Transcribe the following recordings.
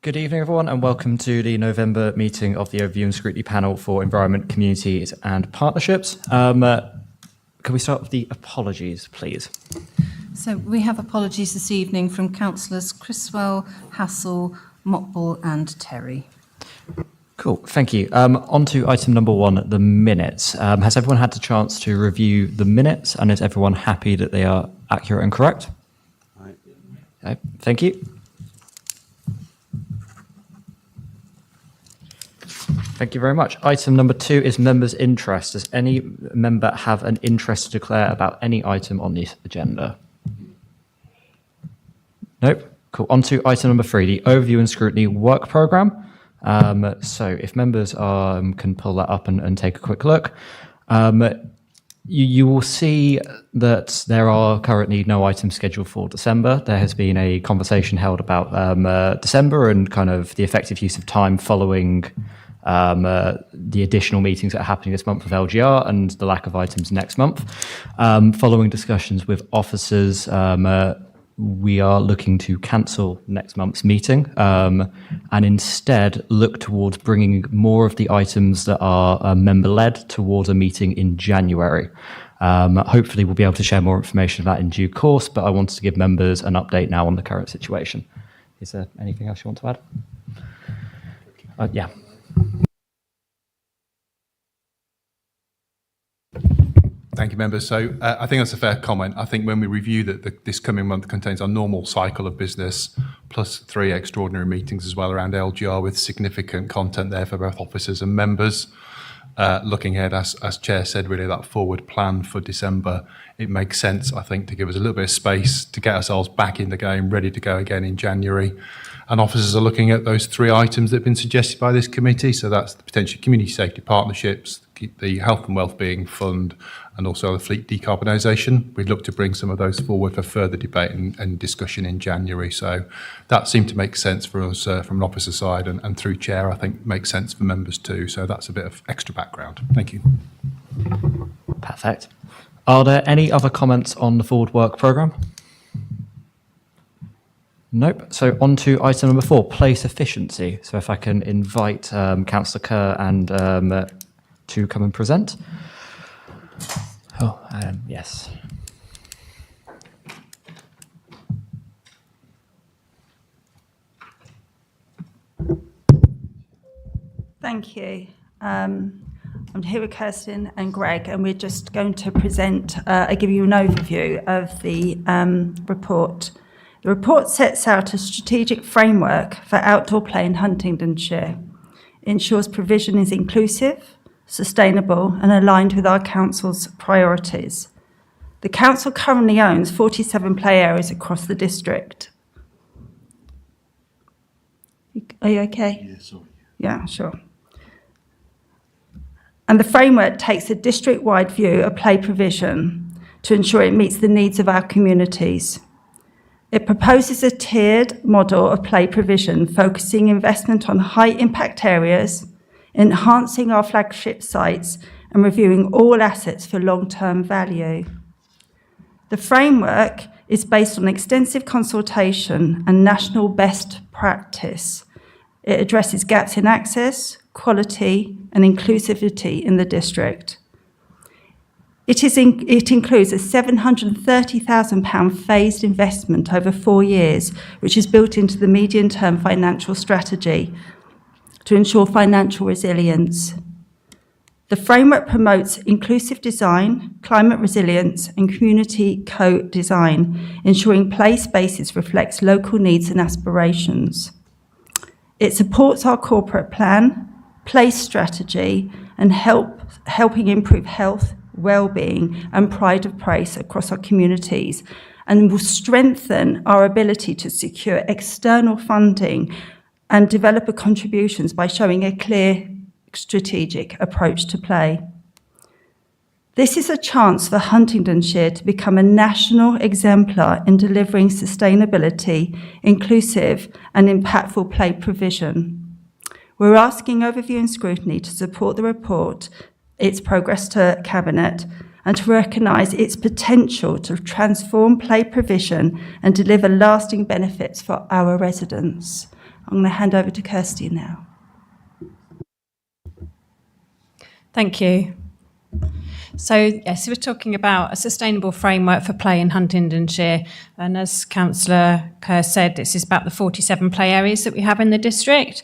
Good evening, everyone, and welcome to the November meeting of the Overview and Scrutiny Panel for Environment, Communities and Partnerships. Can we start with the apologies, please? So we have apologies this evening from Councillors Criswell, Hassel, Motball and Terry. Cool, thank you. On to item number 1, the minutes. Has everyone had the chance to review the minutes, and is everyone happy that they are accurate and correct? Right. Okay, thank you. Thank you very much. Item number 2 is members' interest. Does any member have an interest to declare about any item on this agenda? Nope. Cool. On to item number 3, the Overview and Scrutiny Work Programme. So if members can pull that up and take a quick look, you will see that there are currently no items scheduled for December. There has been a conversation held about December and kind of the effective use of time following the additional meetings that are happening this month with LGR and the lack of items next month. Following discussions with officers, we are looking to cancel next month's meeting and instead look towards bringing more of the items that are member-led towards a meeting in January. Hopefully we'll be able to share more information about that in due course, but I wanted to give members an update now on the current situation. Is there anything else you want to add? Yeah. Thank you, members. So I think that's a fair comment. I think when we review that this coming month contains our normal cycle of business, plus 3 extraordinary meetings as well around LGR with significant content there for both officers and members. Looking ahead, as Chair said, really that forward plan for December, it makes sense, I think, to give us a little bit of space to get ourselves back in the game, ready to go again in January. And officers are looking at those 3 items that have been suggested by this committee. So that's the potential community safety partnerships, the health and wellbeing fund, and also the fleet decarbonisation. We'd look to bring some of those forward for further debate and discussion in January. So that seemed to make sense for us from an officer side, and through Chair, I think makes sense for members too. So that's a bit of extra background. Thank you. Perfect. Are there any other comments on the forward work programme? Nope. So on to item number 4, place efficiency. So if I can invite Councillor Kerr and to come and present. Oh, yes. Thank you. I'm here with Kirsten and Greg, and we're just going to present, give you an overview of the report. The report sets out a strategic framework for outdoor play in Huntingdonshire. It ensures provision is inclusive, sustainable and aligned with our council's priorities. The council currently owns 47 play areas across the district. Are you okay? Yeah, sorry. Yeah, sure. And the framework takes a district-wide view of play provision to ensure it meets the needs of our communities. It proposes a tiered model of play provision, focusing investment on high-impact areas, enhancing our flagship sites, and reviewing all assets for long-term value. The framework is based on extensive consultation and national best practice. It addresses gaps in access, quality, and inclusivity in the district. It includes a £730,000 phased investment over 4 years, which is built into the medium-term financial strategy to ensure financial resilience. The framework promotes inclusive design, climate resilience, and community co-design, ensuring play spaces reflects local needs and aspirations. It supports our corporate plan, place strategy, and helping improve health, well-being and pride of place across our communities, and will strengthen our ability to secure external funding and developer contributions by showing a clear strategic approach to play. This is a chance for Huntingdonshire to become a national exemplar in delivering sustainability, inclusive and impactful play provision. We're asking Overview and Scrutiny to support the report, its progress to Cabinet, and to recognise its potential to transform play provision and deliver lasting benefits for our residents. I'm going to hand over to Kirsty now. Thank you. So, yes, we're talking about a sustainable framework for play in Huntingdonshire. And as Councillor Kerr said, this is about the 47 play areas that we have in the district.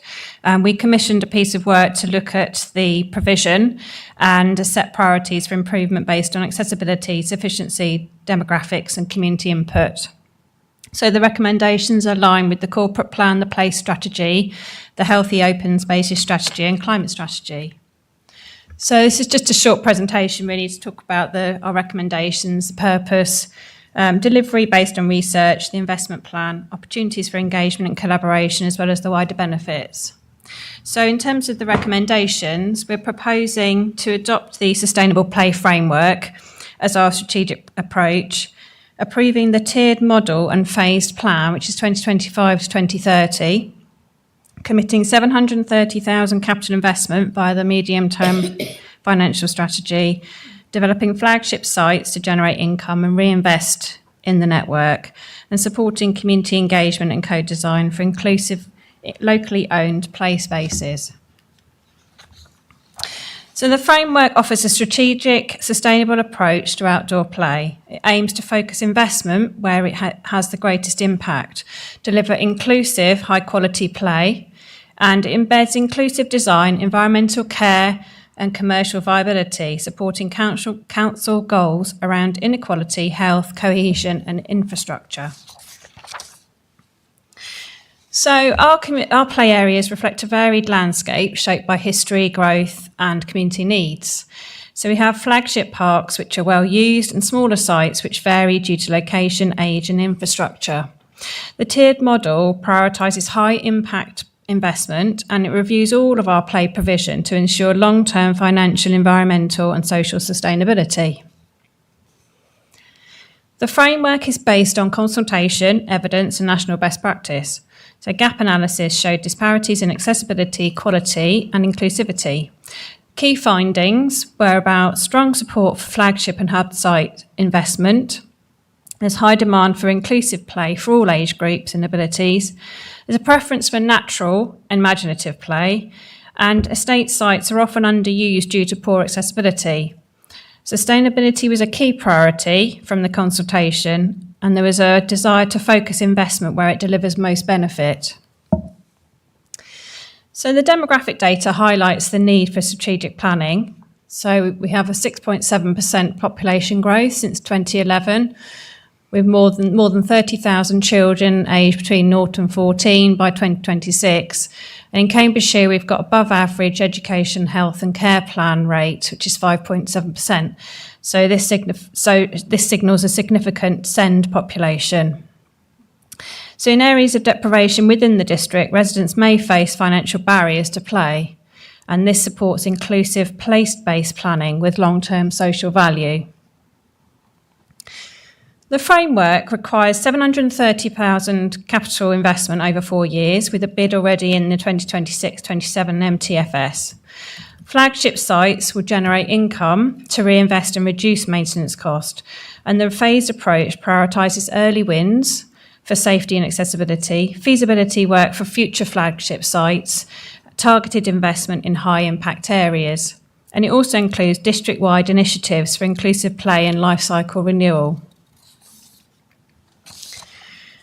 We commissioned a piece of work to look at the provision and set priorities for improvement based on accessibility, sufficiency, demographics and community input. So the recommendations align with the corporate plan, the play strategy, the healthy open spaces strategy and climate strategy. So this is just a short presentation really to talk about our recommendations, the purpose, delivery based on research, the investment plan, opportunities for engagement and collaboration, as well as the wider benefits. So in terms of the recommendations, we're proposing to adopt the Sustainable Play Framework as our strategic approach, approving the tiered model and phased plan, which is 2025 to 2030, committing 730,000 capital investment via the medium-term financial strategy, developing flagship sites to generate income and reinvest in the network, and supporting community engagement and co-design for inclusive, locally owned play spaces. So the framework offers a strategic, sustainable approach to outdoor play. It aims to focus investment where it has the greatest impact, deliver inclusive, high-quality play, and embeds inclusive design, environmental care, and commercial viability, supporting council goals around inequality, health, cohesion, and infrastructure. So our play areas reflect a varied landscape shaped by history, growth and community needs. So we have flagship parks which are well used and smaller sites which vary due to location, age and infrastructure. The tiered model prioritises high impact investment and it reviews all of our play provision to ensure long-term financial, environmental and social sustainability. The framework is based on consultation, evidence and national best practice. So gap analysis showed disparities in accessibility, quality and inclusivity. Key findings were about strong support for flagship and hub site investment. There's high demand for inclusive play for all age groups and abilities. There's a preference for natural and imaginative play, and estate sites are often underused due to poor accessibility. Sustainability was a key priority from the consultation, and there was a desire to focus investment where it delivers most benefit. So the demographic data highlights the need for strategic planning. So we have a 6.7% population growth since 2011, with more than 30,000 children aged between 0 and 14 by 2026. And in Cambridgeshire, we've got above average education, health and care plan rate, which is 5.7%. So this signals a significant SEND population. So in areas of deprivation within the district, residents may face financial barriers to play, and this supports inclusive place-based planning with long-term social value. The framework requires 730,000 capital investment over 4 years, with a bid already in the 2026-27 MTFS. Flagship sites will generate income to reinvest and reduce maintenance cost, and the phased approach prioritises early wins for safety and accessibility, feasibility work for future flagship sites, targeted investment in high impact areas, and it also includes district-wide initiatives for inclusive play and life cycle renewal.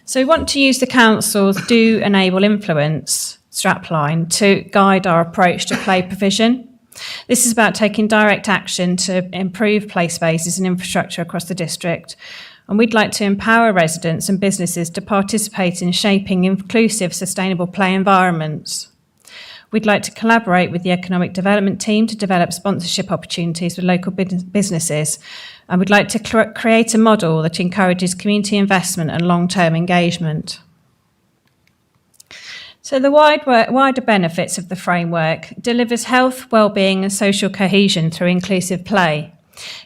So we want to use the council's Do Enable Influence strapline to guide our approach to play provision. This is about taking direct action to improve play spaces and infrastructure across the district. And we'd like to empower residents and businesses to participate in shaping inclusive, sustainable play environments. We'd like to collaborate with the economic development team to develop sponsorship opportunities with local businesses. And we'd like to create a model that encourages community investment and long-term engagement. So the wider benefits of the framework delivers health, well-being and social cohesion through inclusive play.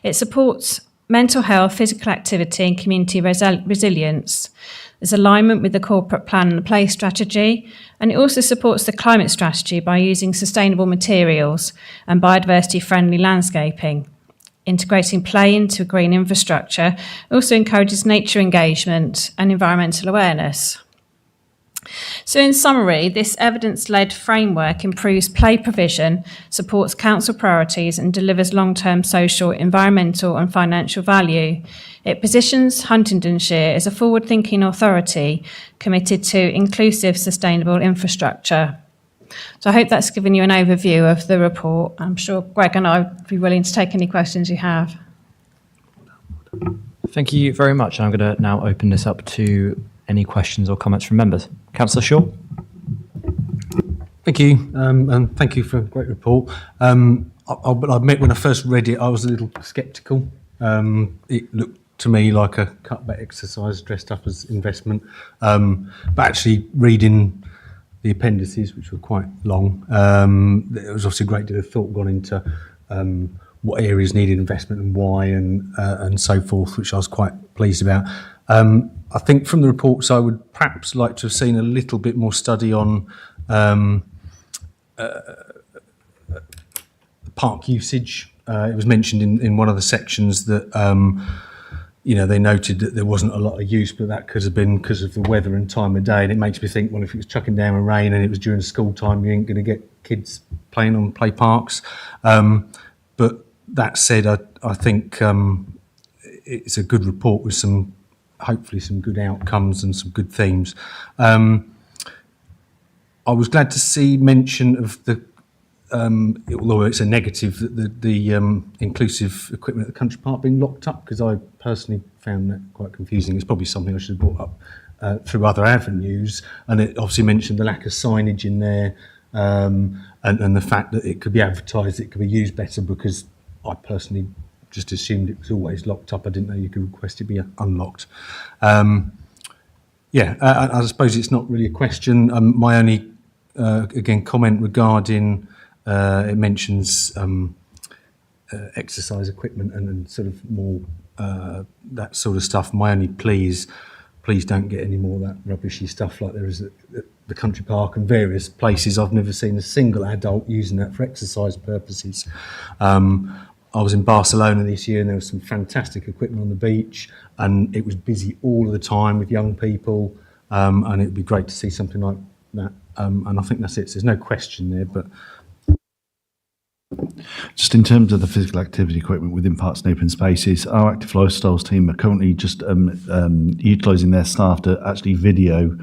It supports mental health, physical activity and community resilience. There's alignment with the corporate plan and the play strategy, and it also supports the climate strategy by using sustainable materials and biodiversity-friendly landscaping. integrating play into green infrastructure also encourages nature engagement and environmental awareness. So in summary, this evidence-led framework improves play provision, supports council priorities and delivers long-term social, environmental and financial value. It positions Huntingdonshire as a forward-thinking authority committed to inclusive, sustainable infrastructure. So I hope that's given you an overview of the report. I'm sure Greg and I would be willing to take any questions you have. Thank you very much. I'm going to now open this up to any questions or comments from members. Councillor Shaw. Thank you, and thank you for a great report. But I admit when I first read it, I was a little sceptical. It looked to me like a cutback exercise dressed up as investment. But actually reading the appendices, which were quite long, there was obviously a great deal of thought gone into what areas needed investment and why, and so forth, which I was quite pleased about. I think from the reports, I would perhaps like to have seen a little bit more study on park usage. It was mentioned in one of the sections that they noted that there wasn't a lot of use, but that could have been because of the weather and time of day. And it makes me think, well, if it was chucking down with rain and it was during school time, you ain't going to get kids playing on play parks. But that said, I think it's a good report with hopefully some good outcomes and some good themes. I was glad to see mention of although it's a negative, that the inclusive equipment at the country park being locked up, because I personally found that quite confusing. It's probably something I should have brought up through other avenues. And it obviously mentioned the lack of signage in there, and the fact that it could be advertised, it could be used better, because I personally just assumed it was always locked up. I didn't know you could request it be unlocked. I suppose it's not really a question. My only, again, comment regarding, it mentions exercise equipment and sort of more that sort of stuff. My only plea is, please don't get any more of that rubbishy stuff like there is at the country park and various places. I've never seen a single adult using that for exercise purposes. I was in Barcelona this year and there was some fantastic equipment on the beach and it was busy all of the time with young people, and it would be great to see something like that. And I think that's it. So there's no question there, but just in terms of the physical activity equipment within parks and open spaces, our active lifestyles team are currently just utilising their staff to actually video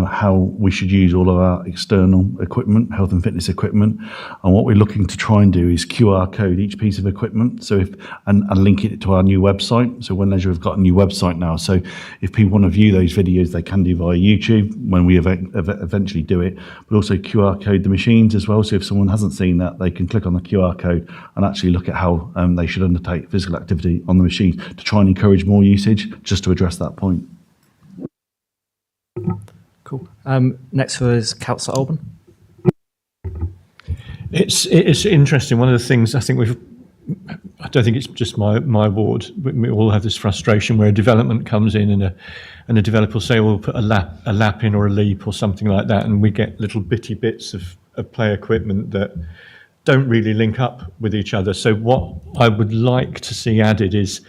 how we should use all of our external equipment, health and fitness equipment. And what we're looking to try and do is QR code each piece of equipment, so and link it to our new website. So When Leisure have got a new website now, so if people want to view those videos, they can do via YouTube when we eventually do it, but also QR code the machines as well. So if someone hasn't seen that, they can click on the QR code and actually look at how they should undertake physical activity on the machine to try and encourage more usage, just to address that point. Cool. Next was Councillor Alban. It's interesting. One of the things I think I don't think it's just my ward. We all have this frustration where a development comes in and a developer will say, "We'll put a lap in or a leap or something like that," and we get little bitty bits of play equipment that don't really link up with each other. So what I would like to see added is,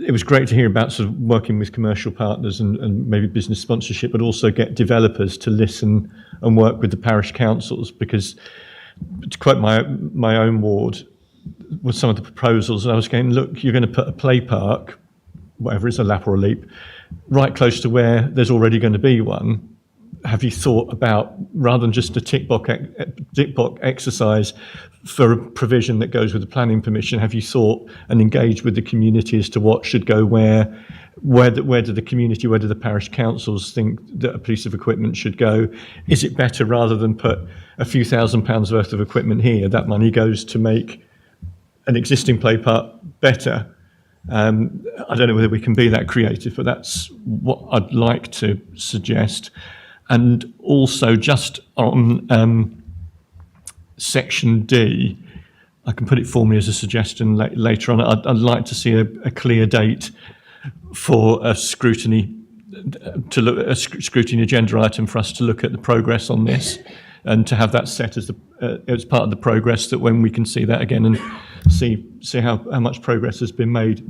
it was great to hear about sort of working with commercial partners and maybe business sponsorship, but also get developers to listen and work with the parish councils, because to quote my own ward, with some of the proposals, and I was going, look, you're going to put a play park, whatever it's a lap or a leap, right close to where there's already going to be one. Have you thought about, rather than just a tick box exercise for a provision that goes with the planning permission, have you thought and engaged with the community as to what should go where do the community, where do the parish councils think that a piece of equipment should go? Is it better, rather than put a few £1,000s worth of equipment here, that money goes to make an existing play park better? I don't know whether we can be that creative, but that's what I'd like to suggest. And also, just on section D, I can put it formally as a suggestion later on. I'd like to see a clear date for a scrutiny agenda item for us to look at the progress on this, and to have that set as part of the progress, that when we can see that again and see how much progress has been made.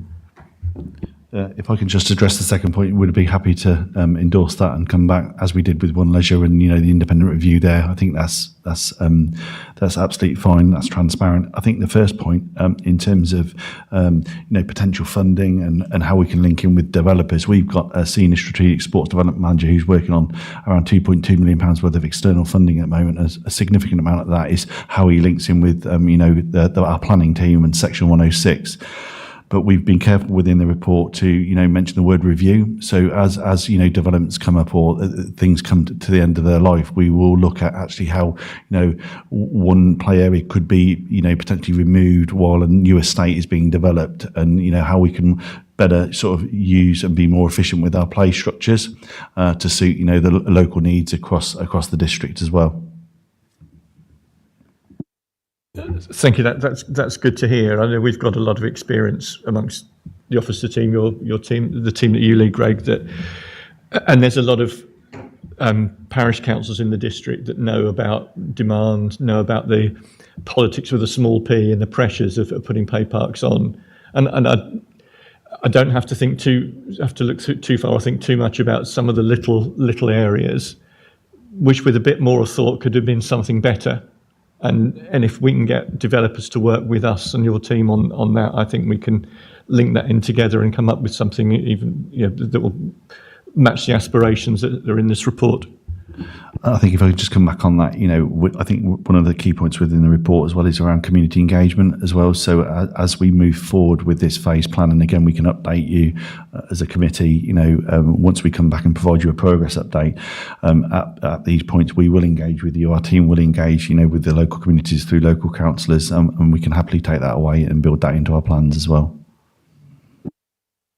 If I can just address the second point, would be happy to endorse that and come back as we did with One Leisure and the independent review there. I think that's absolutely fine. That's transparent. I think the first point in terms of potential funding and how we can link in with developers, we've got a senior strategic sports development manager who's working on around £2.2 million worth of external funding at the moment. As a significant amount of that is how he links in with our planning team and Section 106. But we've been careful within the report to, mention the word review. So as developments come up or things come to the end of their life, we will look at actually how, one play area could be, potentially removed while a new estate is being developed, and, how we can better sort of use and be more efficient with our play structures to suit, the local needs across the district as well. Thank you. That's good to hear. I know we've got a lot of experience amongst the officer team, your team, the team that you lead, Greg. And there's a lot of parish councils in the district that know about demand, know about the politics with a small p and the pressures of putting play parks on. And I don't have to look too far. I think too much about some of the little areas, which with a bit more thought could have been something better. And if we can get developers to work with us and your team on that, I think we can link that in together and come up with something even that will match the aspirations that are in this report. I think if I could just come back on that, I think one of the key points within the report as well is around community engagement as well. So as we move forward with this phase plan, and again, we can update you as a committee, once we come back and provide you a progress update at these points, we will engage with you. Our team will engage, with the local communities through local councillors, and we can happily take that away and build that into our plans as well.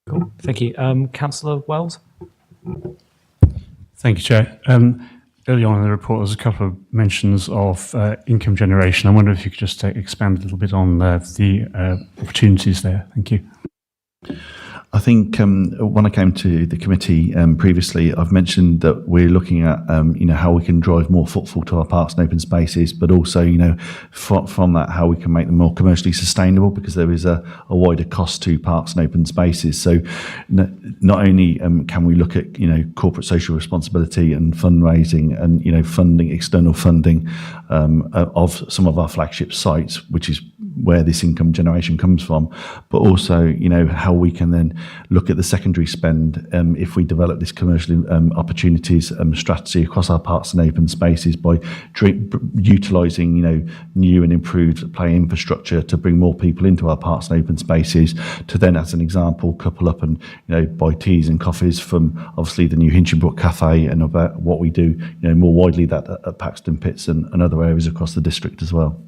Cool. Thank you. Councillor Wells? Thank you, Chair. Early on in the report, there's a couple of mentions of income generation. I wonder if you could just expand a little bit on the opportunities there. Thank you. I think when I came to the committee previously, I've mentioned that we're looking at how we can drive more footfall to our parks and open spaces, but also from that how we can make them more commercially sustainable, because there is a wider cost to parks and open spaces. So not only can we look at corporate social responsibility and fundraising and funding, external funding of some of our flagship sites, which is where this income generation comes from, but also how we can then look at the secondary spend if we develop this commercial opportunities strategy across our parks and open spaces by utilising new and improved play infrastructure to bring more people into our parks and open spaces, to then, as an example, couple up and buy teas and coffees from obviously the new Hinchinbrook Cafe, and about what we do more widely that at Paxton Pits and other areas across the district as well.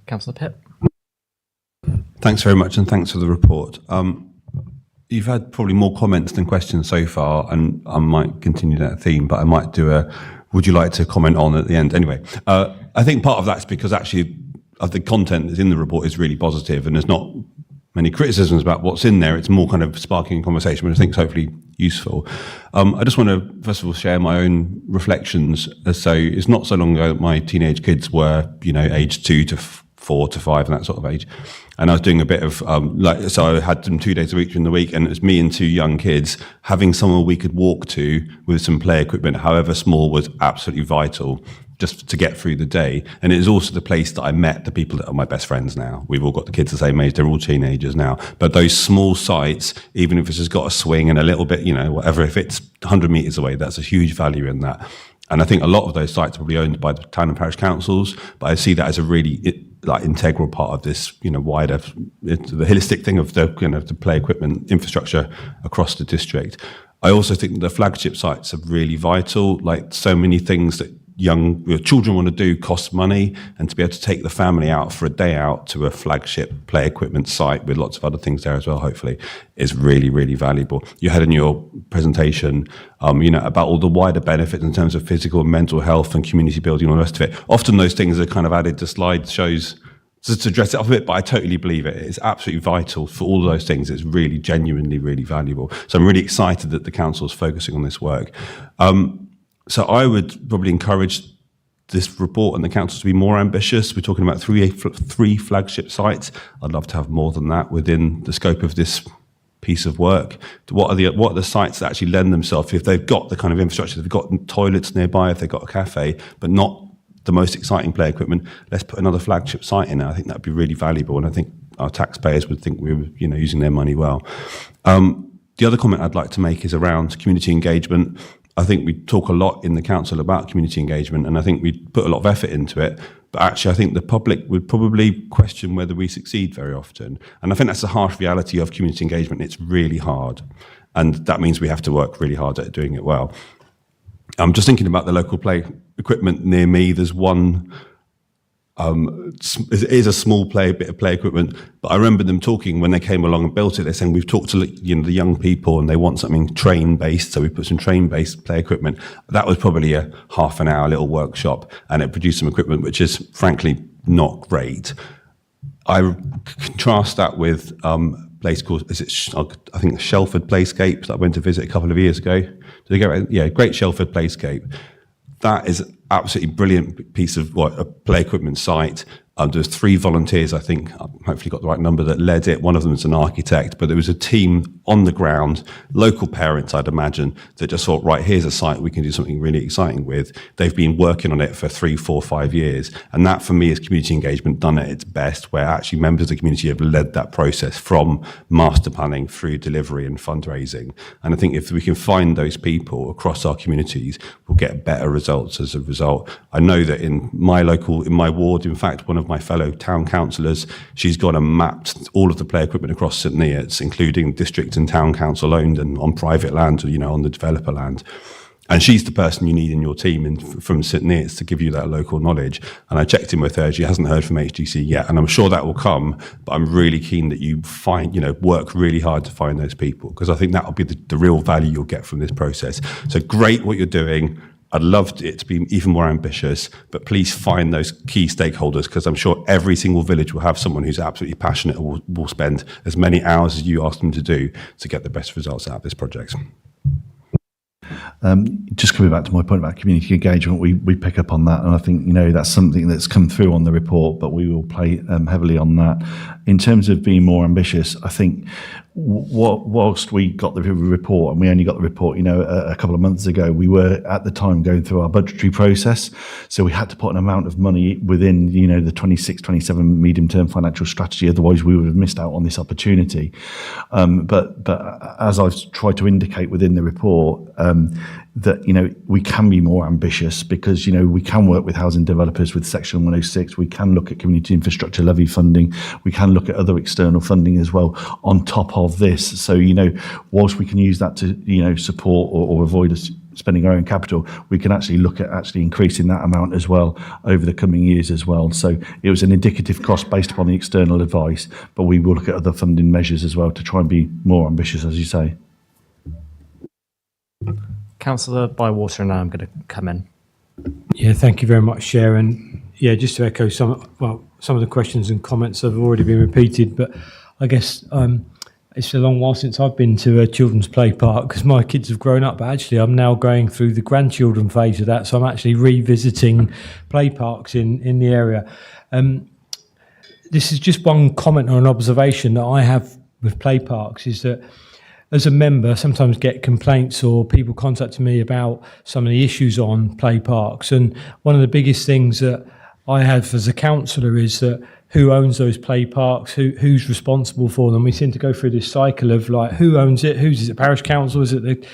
Councillor Pitt? Thanks very much, and thanks for the report. You've had probably more comments than questions so far, and I might continue that theme, but I might do would you like to comment on at the end? Anyway, I think part of that's because actually the content that's in the report is really positive, and there's not many criticisms about what's in there. It's more kind of sparking a conversation, which I think is hopefully useful. I just want to, first of all, share my own reflections. So it's not so long ago that my teenage kids were, aged 2 to 4 to 5 and that sort of age. And I was doing a bit of, so I had them 2 days a week during the week, and it was me and 2 young kids. Having somewhere we could walk to with some play equipment, however small, was absolutely vital just to get through the day. And it is also the place that I met the people that are my best friends now. We've all got the kids the same age, they're all teenagers now. But those small sites, even if it's just got a swing and a little bit, whatever, if it's 100 metres away, that's a huge value in that. And I think a lot of those sites are probably owned by the town and parish councils, but I see that as a really integral part of this, wider, the holistic thing of the play equipment infrastructure across the district. I also think the flagship sites are really vital. Like, so many things that young children want to do cost money, and to be able to take the family out for a day out to a flagship play equipment site with lots of other things there as well, hopefully, is really, really valuable. You had in your presentation, about all the wider benefits in terms of physical and mental health and community building and all the rest of it. Often those things are kind of added to slideshows to dress it up a bit, but I totally believe it. It's absolutely vital for all of those things. It's really genuinely, really valuable. So I'm really excited that the council is focusing on this work. So I would probably encourage this report and the council to be more ambitious. We're talking about three flagship sites. I'd love to have more than that within the scope of this piece of work. What are the sites that actually lend themselves, if they've got the kind of infrastructure, if they've got toilets nearby, if they've got a cafe, but not the most exciting play equipment, let's put another flagship site in there. I think that'd be really valuable, and I think our taxpayers would think we were, using their money well. The other comment I'd like to make is around community engagement. I think we talk a lot in the council about community engagement, and I think we put a lot of effort into it. But actually, I think the public would probably question whether we succeed very often. And I think that's the harsh reality of community engagement. It's really hard. And that means we have to work really hard at doing it well. I'm just thinking about the local play equipment near me. There's one, it is a small bit of play equipment, but I remember them talking when they came along and built it. They're saying, we've talked to the young people and they want something train-based, so we put some train-based play equipment. That was probably a half an hour little workshop, and it produced some equipment which is frankly not great. I contrast that with a place called, I think Shelford Playscape that I went to visit a couple of years ago. Did I get it? Yeah, Great Shelford Playscape. That is absolutely brilliant piece of a play equipment site. There's 3 volunteers, I think, I've hopefully got the right number, that led it. One of them is an architect, but there was a team on the ground, local parents, I'd imagine, that just thought, right, here's a site we can do something really exciting with. They've been working on it for 3, 4, 5 years. And that, for me, is community engagement done at its best, where actually members of the community have led that process from master planning through delivery and fundraising. And I think if we can find those people across our communities, we'll get better results as a result. I know that in my ward, in fact, one of my fellow town councillors, she's gone and mapped all of the play equipment across St Neots, including district and town council owned and on private land, on the developer land. And she's the person you need in your team from St Neots to give you that local knowledge. And I checked in with her, she hasn't heard from HGC yet, and I'm sure that will come, but I'm really keen that you work really hard to find those people, because I think that will be the real value you'll get from this process. So great what you're doing. I'd love it to be even more ambitious, but please find those key stakeholders, because I'm sure every single village will have someone who's absolutely passionate and will spend as many hours as you ask them to do to get the best results out of this project. Just coming back to my point about community engagement, we pick up on that, and I think that's something that's come through on the report, but we will play heavily on that. In terms of being more ambitious, I think whilst we got the report, and we only got the report a couple of months ago, we were at the time going through our budgetary process, so we had to put an amount of money within the 26-27 medium-term financial strategy, otherwise we would have missed out on this opportunity. But as I've tried to indicate within the report, that we can be more ambitious, because we can work with housing developers with Section 106. We can look at community infrastructure levy funding. We can look at other external funding as well on top of this. So whilst we can use that to support or avoid us spending our own capital, we can actually look at actually increasing that amount as well over the coming years as well. So it was an indicative cost based upon the external advice, but we will look at other funding measures as well to try and be more ambitious, as you say. Councillor Bywater, and now I'm going to come in. Yeah, thank you very much, Sharon. Yeah, just to echo some of the questions and comments have already been repeated, but I guess it's a long while since I've been to a children's play park, because my kids have grown up, but actually I'm now going through the grandchildren phase of that, so I'm actually revisiting play parks in the area. This is just one comment or an observation that I have with play parks, is that as a member, sometimes get complaints or people contacting me about some of the issues on play parks. And one of the biggest things that I have as a councillor is that who owns those play parks, who's responsible for them. We seem to go through this cycle of like, who owns it, is it parish council, is it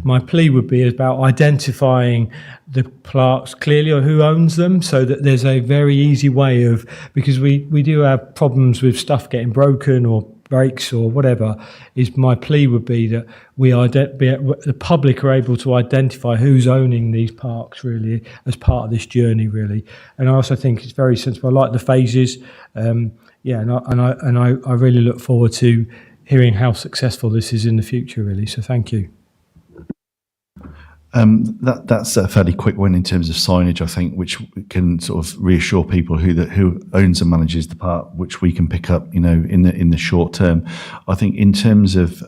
my plea would be about identifying the parks clearly, or who owns them, so that there's a very easy way of, because we do have problems with stuff getting broken or breaks or whatever, is my plea would be that the public are able to identify who's owning these parks really as part of this journey really. And I also think it's very sensible. I like the phases, and I really look forward to hearing how successful this is in the future really. So thank you. That's a fairly quick one in terms of signage, I think, which can sort of reassure people who owns and manages the park, which we can pick up, in the short term. I think in terms of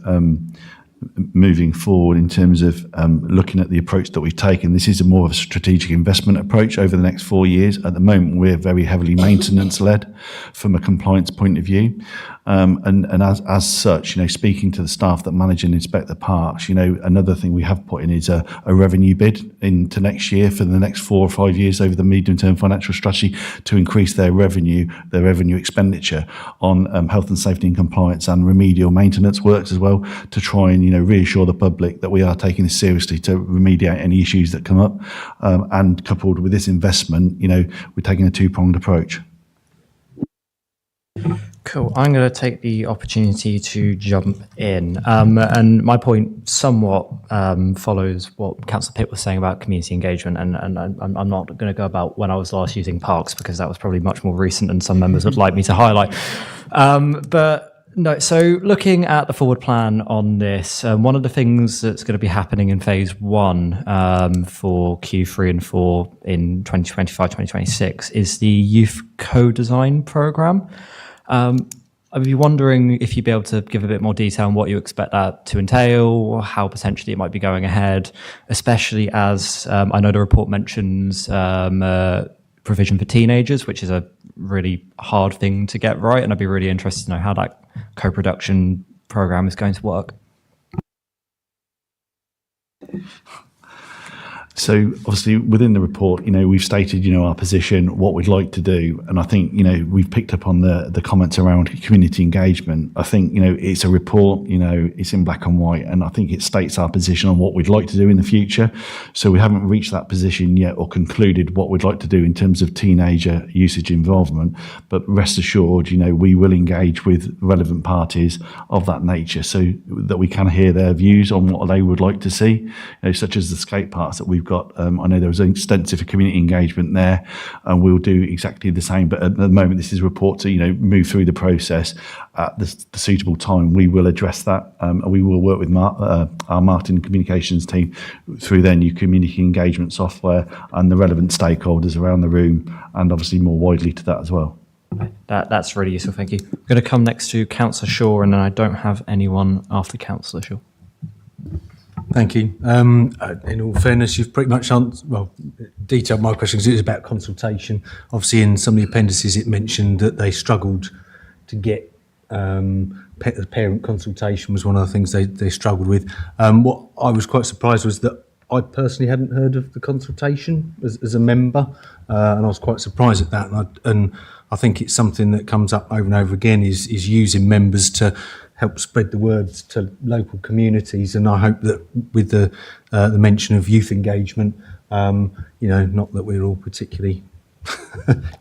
moving forward in terms of looking at the approach that we've taken. This is a more of a strategic investment approach over the next 4 years. At the moment, we're very heavily maintenance-led from a compliance point of view. And as such, speaking to the staff that manage and inspect the parks, another thing we have put in is a revenue bid into next year for the next 4 or 5 years over the medium-term financial strategy to increase their revenue expenditure on health and safety and compliance and remedial maintenance works as well, to try and reassure the public that we are taking this seriously to remediate any issues that come up. And coupled with this investment, we're taking a two-pronged approach. Cool. I'm going to take the opportunity to jump in. And my point somewhat follows what Councillor Pitt was saying about community engagement. And I'm not going to go about when I was last using parks, because that was probably much more recent and some members would like me to highlight. But no, so looking at the forward plan on this, one of the things that's going to be happening in phase 1 for Q3 and 4 in 2025-2026 is the Youth Co-Design Programme. I'd be wondering if you'd be able to give a bit more detail on what you expect that to entail, how potentially it might be going ahead, especially as I know the report mentions provision for teenagers, which is a really hard thing to get right, and I'd be really interested to know how that co-production program is going to work. So obviously within the report, we've stated, our position, what we'd like to do. And I think, we've picked up on the comments around community engagement. I think, it's a report, it's in black and white, and I think it states our position on what we'd like to do in the future. So we haven't reached that position yet or concluded what we'd like to do in terms of teenager usage involvement. But rest assured, we will engage with relevant parties of that nature so that we can hear their views on what they would like to see, such as the skate parks that we've got. I know there was extensive community engagement there, and we'll do exactly the same. But at the moment, this is a report to move through the process at the suitable time. We will address that, and we will work with our marketing communications team through their new community engagement software and the relevant stakeholders around the room, and obviously more widely to that as well. That's really useful, thank you. I'm going to come next to Councillor Shaw, and then I don't have anyone after Councillor Shaw. Thank you. In all fairness, you've pretty much detailed my question, because it was about consultation. Obviously, in some of the appendices, it mentioned that they struggled to get parent consultation was one of the things they struggled with. What I was quite surprised was that I personally hadn't heard of the consultation as a member, and I was quite surprised at that. And I think it's something that comes up over and over again is using members to help spread the word to local communities. And I hope that with the mention of youth engagement, not that we're all particularly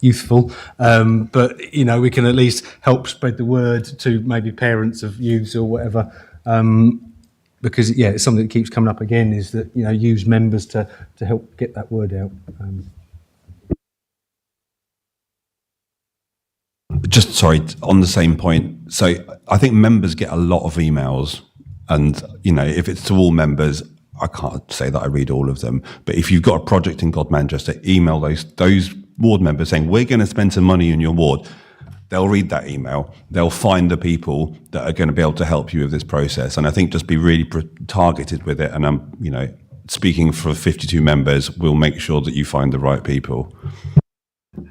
youthful, but we can at least help spread the word to maybe parents of youths or whatever. Because it's something that keeps coming up again, is that use members to help get that word out. Just sorry, on the same point. So I think members get a lot of emails, and if it's to all members, I can't say that I read all of them. But if you've got a project in God Manchester, email those ward members saying, we're going to spend some money in your ward. They'll read that email. They'll find the people that are going to be able to help you with this process. And I think just be really targeted with it. And I'm, speaking for 52 members, we'll make sure that you find the right people.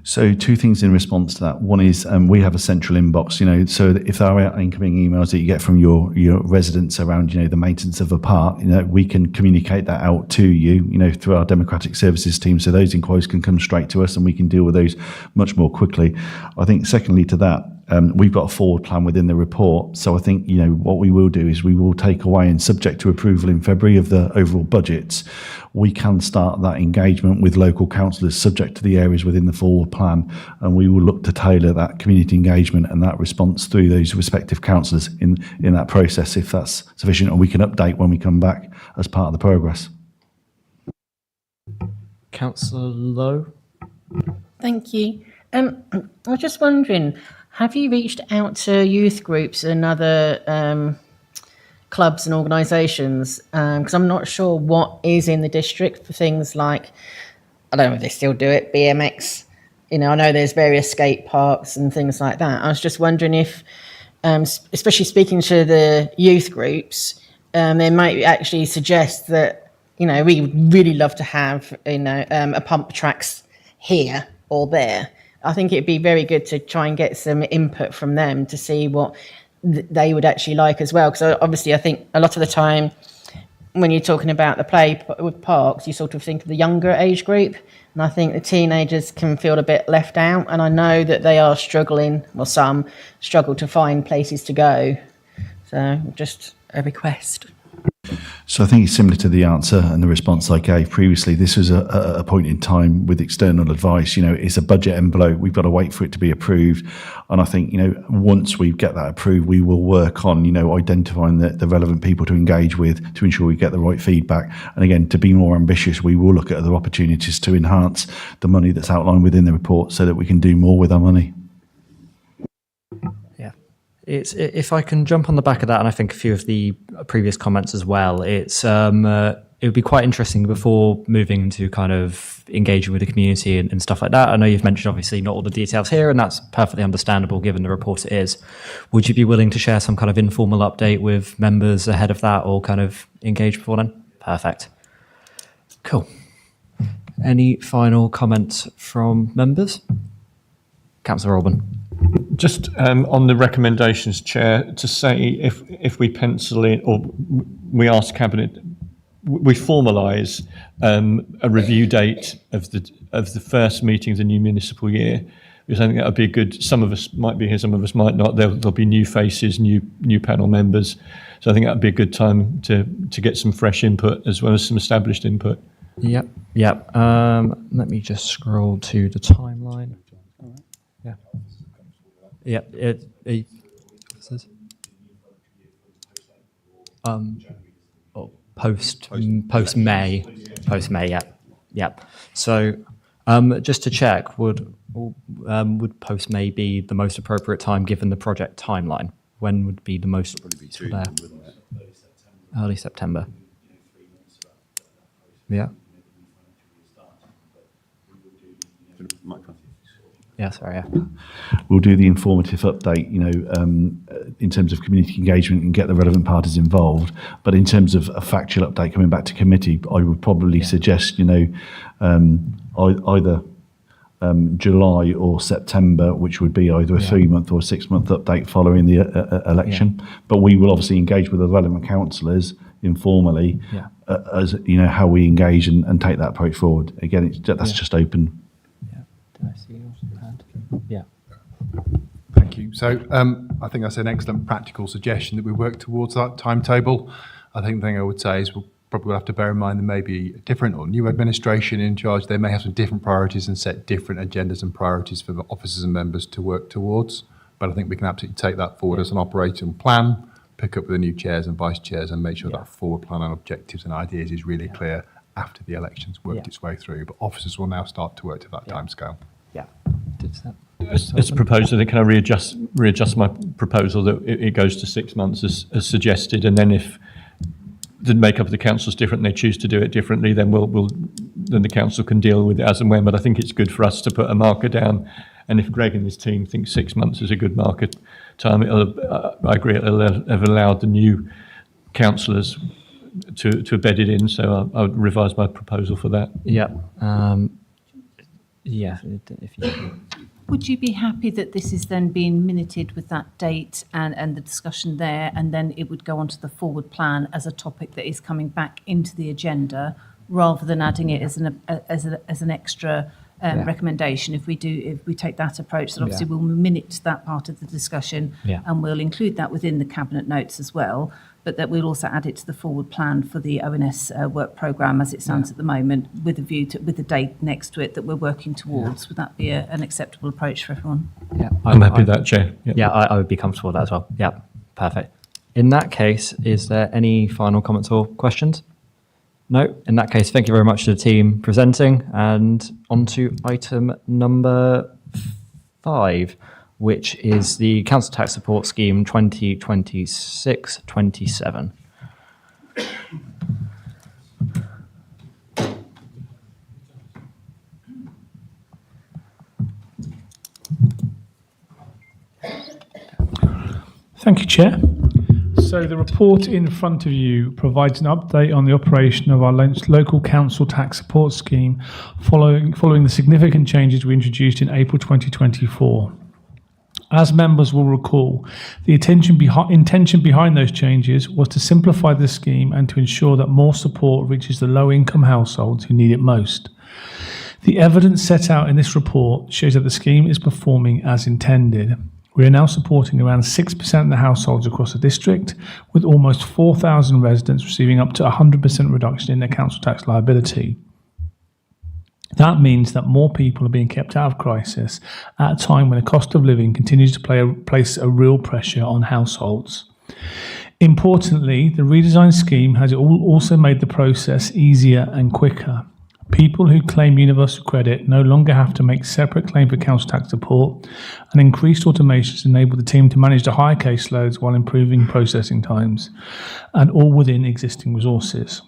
So 2 things in response to that. One is we have a central inbox, so that if there are incoming emails that you get from your residents around, the maintenance of a park, we can communicate that out to you, through our democratic services team. So those inquiries can come straight to us and we can deal with those much more quickly. I think secondly to that, we've got a forward plan within the report. So I think, what we will do is we will take away, and subject to approval in February of the overall budgets, we can start that engagement with local councillors subject to the areas within the forward plan. And we will look to tailor that community engagement and that response through those respective councillors in that process, if that's sufficient, and we can update when we come back as part of the progress. Councillor Lowe? Thank you. I was just wondering, have you reached out to youth groups and other clubs and organisations? Because I'm not sure what is in the district for things like, I don't know if they still do it, BMX. I know there's various skate parks and things like that. I was just wondering if, especially speaking to the youth groups, they might actually suggest that, we would really love to have, a pump tracks here or there. I think it'd be very good to try and get some input from them to see what they would actually like as well. Because obviously I think a lot of the time when you're talking about the play with parks, you sort of think of the younger age group. And I think the teenagers can feel a bit left out. And I know that they are struggling, well, some struggle to find places to go. So just a request. So I think it's similar to the answer and the response I gave previously. This was a point in time with external advice. It's a budget envelope. We've got to wait for it to be approved. And I think, once we get that approved, we will work on, identifying the relevant people to engage with to ensure we get the right feedback. And again, to be more ambitious, we will look at other opportunities to enhance the money that's outlined within the report so that we can do more with our money. If I can jump on the back of that, and I think a few of the previous comments as well, it would be quite interesting before moving into kind of engaging with the community and stuff like that. I know you've mentioned obviously not all the details here, and that's perfectly understandable given the report it is. Would you be willing to share some kind of informal update with members ahead of that, or kind of engage before then? Perfect. Cool. Any final comments from members? Councillor Orban. Just on the recommendations, Chair, to say if we pencil in or we ask Cabinet, we formalise a review date of the first meeting of the new municipal year, because I think that would be good. Some of us might be here, some of us might not. There'll be new faces, new panel members. So I think that would be a good time to get some fresh input as well as some established input. Yep. Let me just scroll to the timeline. Yeah. What's this? Post May. Yep. So, just to check, would post May be the most appropriate time given the project timeline? When would be the most there? Early September. Yeah. Yeah, sorry. Yeah. We'll do the informative update, in terms of community engagement and get the relevant parties involved. But in terms of a factual update coming back to committee, I would probably suggest, either July or September, which would be either a 3-month or a 6-month update following the election. But we will obviously engage with the relevant councillors informally as how we engage and take that approach forward. Again, that's just open. Did I see your hand? Yeah. Thank you. So I think that's an excellent practical suggestion that we work towards that timetable. I think the thing I would say is we'll probably have to bear in mind there may be a different or new administration in charge. They may have some different priorities and set different agendas and priorities for the officers and members to work towards. But I think we can absolutely take that forward as an operating plan, pick up with the new chairs and vice chairs and make sure that forward plan and objectives and ideas is really clear after the election's worked its way through. But officers will now start to work to that timescale. Yeah. As proposed, I think can I readjust my proposal that it goes to 6 months as suggested, and then if the makeup of the council is different and they choose to do it differently, then then the council can deal with it as and when. But I think it's good for us to put a marker down, and if Greg and his team think 6 months is a good marker time, I agree it'll have allowed the new councillors to bed it in. So I would revise my proposal for that. Yeah. If you. Would you be happy that this is then being minuted with that date and the discussion there, and then it would go onto the forward plan as a topic that is coming back into the agenda, rather than adding it as an extra recommendation? If we take that approach, then obviously we'll minute that part of the discussion, and we'll include that within the cabinet notes as well. But that we'll also add it to the forward plan for the ONS work programme as it stands at the moment, with a view to with a date next to it that we're working towards. Would that be an acceptable approach for everyone? Yeah, I'm happy with that, Chair. Yeah, I would be comfortable with that as well. Yeah, perfect. In that case, is there any final comments or questions? No. In that case, thank you very much to the team presenting, and on to item number 5. Which is the Council Tax Support Scheme 2026-27. Thank you, Chair. So the report in front of you provides an update on the operation of our local council tax support scheme following the significant changes we introduced in April 2024. As members will recall, the intention behind those changes was to simplify the scheme and to ensure that more support reaches the low-income households who need it most. The evidence set out in this report shows that the scheme is performing as intended. We are now supporting around 6% of the households across the district, with almost 4,000 residents receiving up to 100% reduction in their council tax liability. That means that more people are being kept out of crisis at a time when the cost of living continues to place a real pressure on households. Importantly, the redesigned scheme has also made the process easier and quicker. People who claim universal credit no longer have to make separate claim for council tax support, and increased automations enable the team to manage the higher caseloads while improving processing times, and all within existing resources.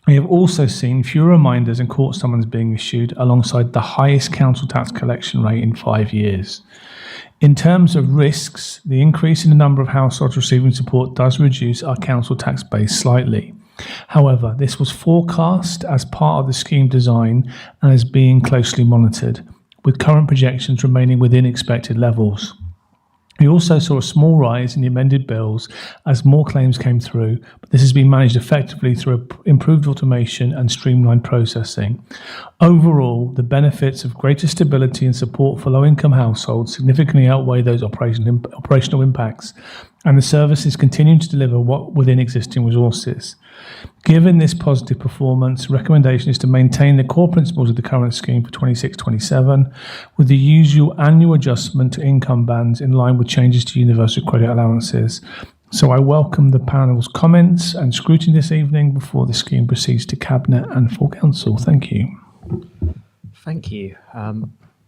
We have also seen fewer reminders and court summons being issued alongside the highest council tax collection rate in 5 years. In terms of risks, the increase in the number of households receiving support does reduce our council tax base slightly. However, this was forecast as part of the scheme design and is being closely monitored, with current projections remaining within expected levels. We also saw a small rise in the amended bills as more claims came through, but this has been managed effectively through improved automation and streamlined processing. Overall, the benefits of greater stability and support for low-income households significantly outweigh those operational impacts, and the service is continuing to deliver within existing resources. Given this positive performance, recommendation is to maintain the core principles of the current scheme for 26-27, with the usual annual adjustment to income bands in line with changes to universal credit allowances. So I welcome the panel's comments and scrutiny this evening before the scheme proceeds to Cabinet and full Council. Thank you. Thank you.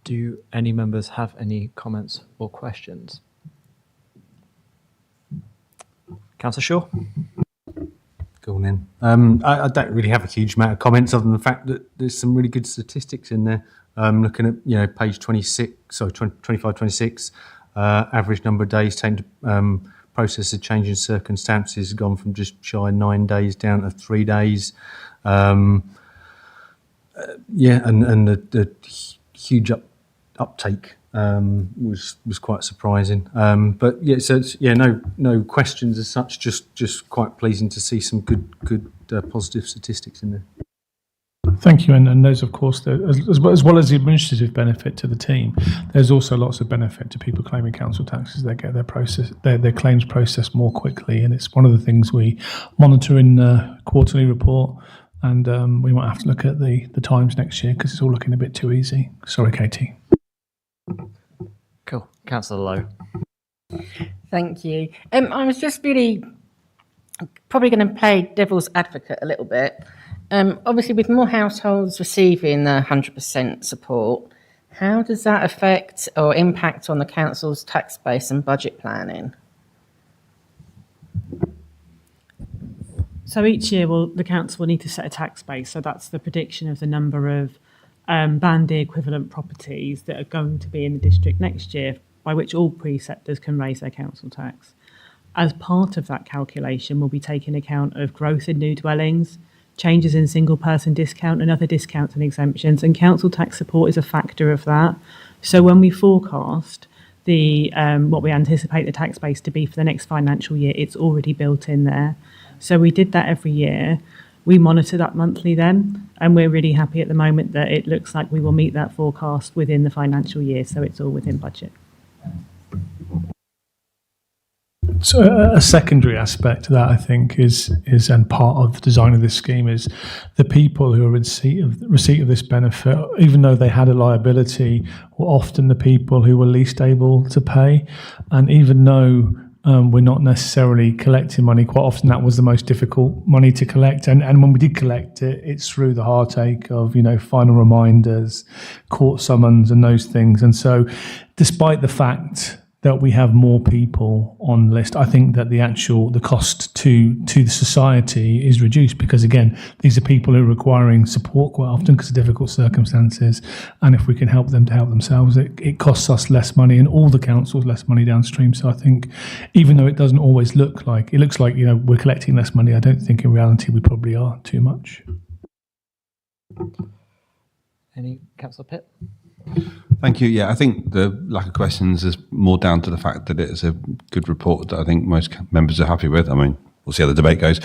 Do any members have any comments or questions? Councillor Shaw? Go on in. I don't really have a huge amount of comments other than the fact that there's some really good statistics in there. Looking at, page 25, 26, average number of days taken to process a change in circumstances has gone from just shy of 9 days down to 3 days. And the huge uptake was quite surprising. But yeah, so it's, no questions as such. Just quite pleasing to see some good positive statistics in there. Thank you, and those, of course, as well as the administrative benefit to the team, there's also lots of benefit to people claiming council taxes. They get their claims processed more quickly, and it's one of the things we monitor in the quarterly report. And we might have to look at the times next year because it's all looking a bit too easy. Sorry, Katie. Cool. Councillor Lowe. Thank you. I was just really probably going to play devil's advocate a little bit. Obviously, with more households receiving the 100% support, how does that affect or impact on the council's tax base and budget planning? So each year, the council will need to set a tax base. So that's the prediction of the number of Band D equivalent properties that are going to be in the district next year, by which all preceptors can raise their council tax. As part of that calculation, we'll be taking account of growth in new dwellings, changes in single person discount and other discounts and exemptions, and council tax support is a factor of that. So when we forecast the what we anticipate the tax base to be for the next financial year, it's already built in there. So we did that every year. We monitor that monthly then, and we're really happy at the moment that it looks like we will meet that forecast within the financial year, so it's all within budget. So a secondary aspect to that, I think, is and part of the design of this scheme is the people who are in receipt of this benefit, even though they had a liability, were often the people who were least able to pay. And even though we're not necessarily collecting money, quite often that was the most difficult money to collect. And when we did collect it, it's through the heartache of, final reminders, court summons and those things. And so despite the fact that we have more people on the list, I think that the cost to the society is reduced, because again, these are people who are requiring support quite often because of difficult circumstances, and if we can help them to help themselves, it costs us less money and all the councils less money downstream. So I think, even though it doesn't always look like we're collecting less money, I don't think in reality we probably are too much. Any Councillor Pitt? Thank you. Yeah, I think the lack of questions is more down to the fact that it is a good report that I think most members are happy with. I mean, we'll see how the debate goes.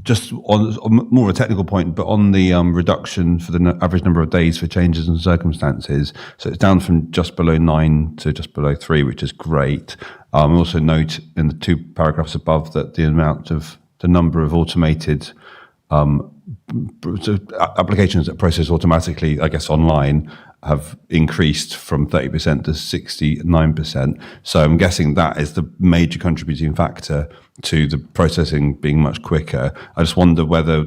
Just on more of a technical point, but on the reduction for the average number of days for changes in circumstances, so it's down from just below 9 to just below 3, which is great. I also note in the 2 paragraphs above that the number of automated applications that process automatically, I guess, online, have increased from 30% to 69%. So I'm guessing that is the major contributing factor to the processing being much quicker. I just wonder whether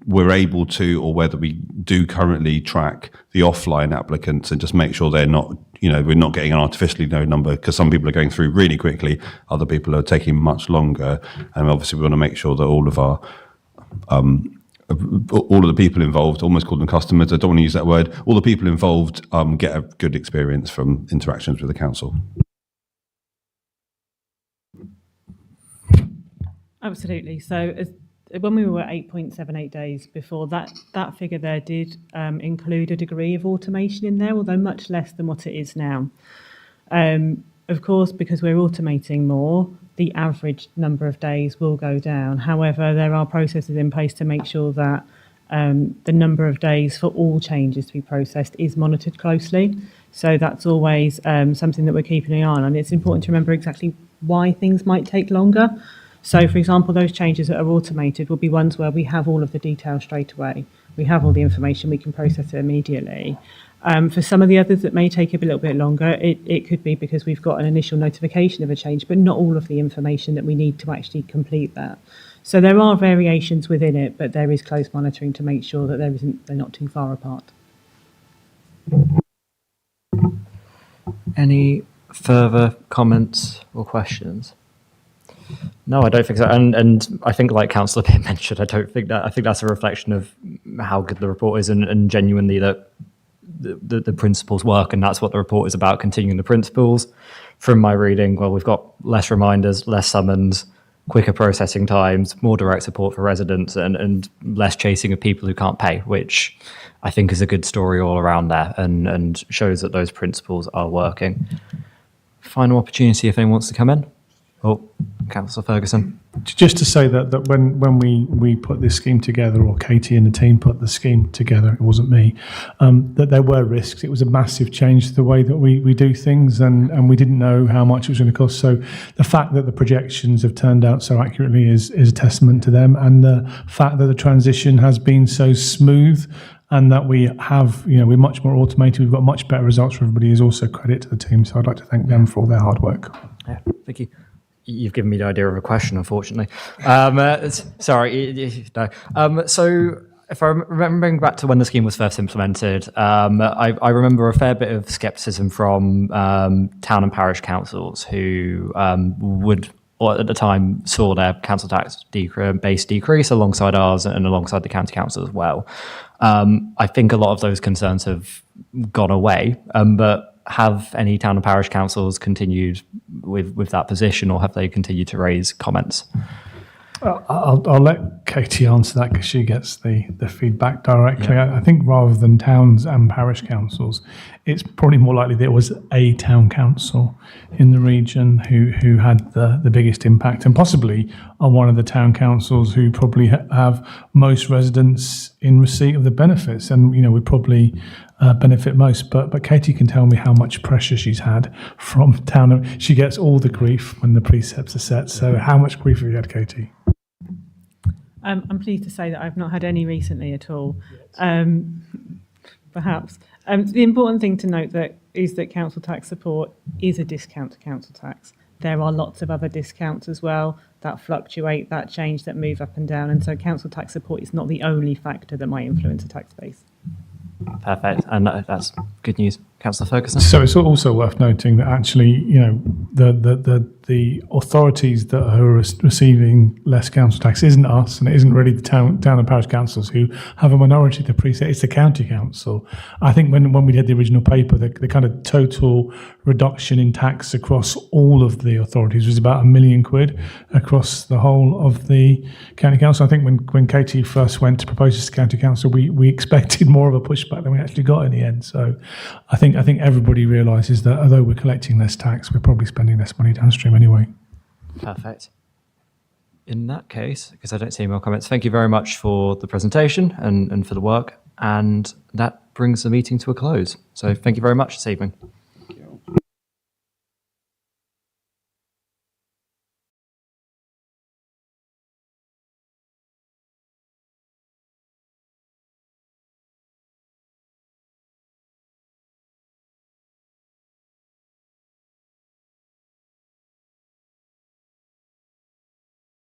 we're able to, or whether we do currently track the offline applicants and just make sure they're not, we're not getting an artificially low number, because some people are going through really quickly, other people are taking much longer. And obviously we want to make sure that all of the people involved, almost call them customers, I don't want to use that word, all the people involved get a good experience from interactions with the council. Absolutely. So when we were at 8.78 days before, that figure there did include a degree of automation in there, although much less than what it is now. Of course, because we're automating more, the average number of days will go down. However, there are processes in place to make sure that the number of days for all changes to be processed is monitored closely. So that's always something that we're keeping an eye on. And it's important to remember exactly why things might take longer. So, for example, those changes that are automated will be ones where we have all of the detail straight away. We have all the information, we can process it immediately. For some of the others that may take a little bit longer, it could be because we've got an initial notification of a change, but not all of the information that we need to actually complete that. So there are variations within it, but there is close monitoring to make sure that they're not too far apart. Any further comments or questions? No, I don't think so. And I think, like Councillor Pitt mentioned, I think that's a reflection of how good the report is, and genuinely that the principles work, and that's what the report is about, continuing the principles. From my reading, well, we've got less reminders, less summons, quicker processing times, more direct support for residents, and less chasing of people who can't pay, which I think is a good story all around there, and shows that those principles are working. Final opportunity if anyone wants to come in. Oh, Councillor Ferguson. Just to say that when we put this scheme together, or Katie and the team put the scheme together, it wasn't me, that there were risks. It was a massive change to the way that we do things, and we didn't know how much it was going to cost. So the fact that the projections have turned out so accurately is a testament to them, and the fact that the transition has been so smooth, and that we're much more automated, we've got much better results for everybody, is also credit to the team. So I'd like to thank them for all their hard work. Yeah, thank you. You've given me the idea of a question, unfortunately. Sorry. No. So if I'm remembering back to when the scheme was first implemented, I remember a fair bit of scepticism from town and parish councils who would, or at the time, saw their council tax base decrease alongside ours and alongside the county council as well. I think a lot of those concerns have gone away, but have any town and parish councils continued with that position, or have they continued to raise comments? I'll let Katie answer that, because she gets the feedback directly. Yeah. I think rather than towns and parish councils, it's probably more likely there was a town council in the region who had the biggest impact, and possibly are one of the town councils who probably have most residents in receipt of the benefits, and would probably benefit most. But Katie can tell me how much pressure she's had from town. She gets all the grief when the precepts are set. So how much grief have you had, Katie? I'm pleased to say that I've not had any recently at all. Perhaps. The important thing to note is that council tax support is a discount to council tax. There are lots of other discounts as well that fluctuate, that change, that move up and down. And so council tax support is not the only factor that might influence a tax base. Perfect. And that's good news. Councillor Ferguson. So it's also worth noting that actually, you know, the authorities that are receiving less council tax isn't us, and it isn't really the town and parish councils who have a minority of the precinct. It's the county council. I think when we did the original paper, the kind of total reduction in tax across all of the authorities was about £1 million across the whole of the county council. I think when Katie first went to propose this to county council, we expected more of a pushback than we actually got in the end. So I think everybody realises that although we're collecting less tax, we're probably spending less money downstream anyway. Perfect. In that case, because I don't see any more comments, thank you very much for the presentation and for the work. And that brings the meeting to a close. So thank you very much this evening.